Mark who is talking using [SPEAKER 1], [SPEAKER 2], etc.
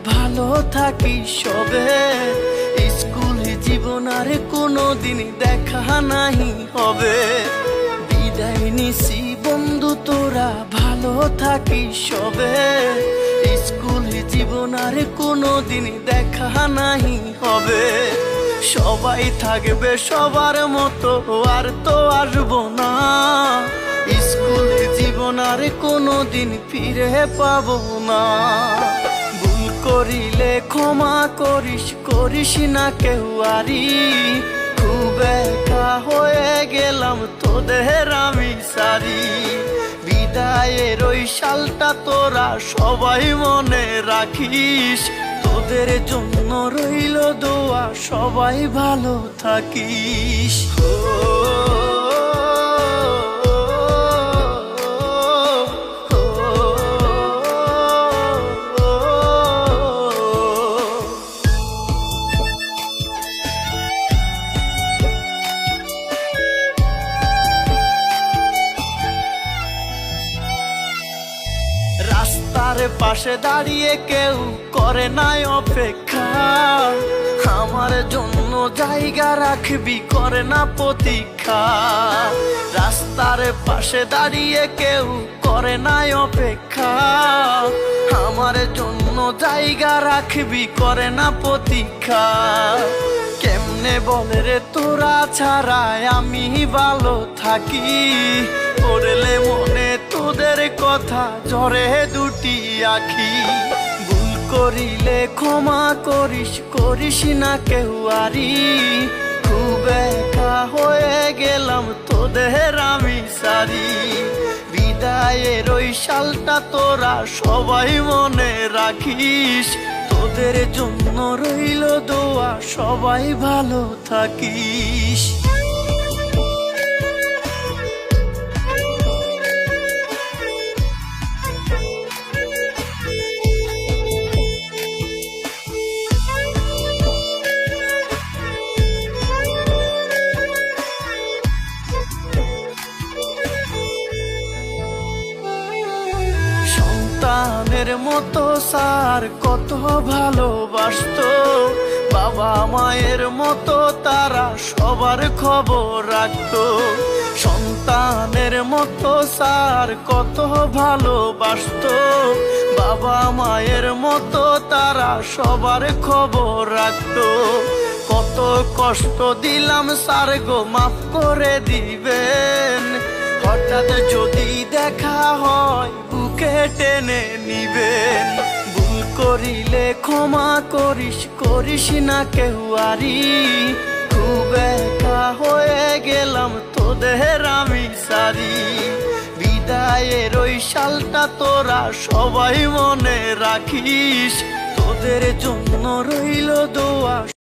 [SPEAKER 1] ভালো থাকিস সবে। স্কুল জীবন আর কোনোদিন দেখা নাহি হবে। বিদায় নিছি বন্ধু তোরা ভালো থাকিস সবে। স্কুল জীবন আর কোনোদিন দেখা নাহি হবে। সবাই থাকবে সবার মতো আর তো আসবো না। স্কুল জীবন আর কোনোদিন ফিরে পাবো না। ভুল করিলে ক্ষমা করিস, করিস না কেউ আরি। খুব একা হয়ে গেলাম তোদের আমি সারি। বিদায়ের ওই সালটা তোরা সবাই মনে রাখিস। তোদের জন্য রইল দোয়া, সবাই ভালো থাকিস। রাস্তার পাশে দাঁড়িয়ে কেউ করে নাই অপেক্ষা। আমার জন্য জায়গা রাখবি, করে না প্রতীক্ষা। রাস্তার পাশে দাঁড়িয়ে কেউ করে নাই অপেক্ষা। আমার জন্য জায়গা রাখবি, করে না প্রতীক্ষা। কেমনে বলে রে তোরা ছাড়াই আমি ভালো থাকি। পড়লে মনে তোদের কথা ঝরে দুটি আখি। ভুল করিলে ক্ষমা করিস, করিস না কেউ আরি। খুব একা হয়ে গেলাম তোদের আমি সারি। বিদায়ের ওই সালটা তোরা সবাই মনে রাখিস। তোদের জন্য রইল দোয়া, সবাই ভালো থাকিস। সন্তানের মতো স্যার কত ভালোবাসতো। বাবা মায়ের মতো তারা সবার খবর রাখতো। সন্তানের মতো স্যার কত ভালোবাসতো। বাবা মায়ের মতো তারা সবার খবর রাখতো। কত কষ্ট দিলাম স্যার গো, মাফ করে দিবেন। হঠাৎ যদি দেখা হয় বুকে টেনে নিবেন। ভুল করিলে ক্ষমা করিস, করিস না কেউ আরি। খুব একা হয়ে গেলাম তোদের আমি সারি। বিদায়ের ওই সালটা তোরা সবাই মনে রাখিস। তোদের জন্য রইল দোয়া।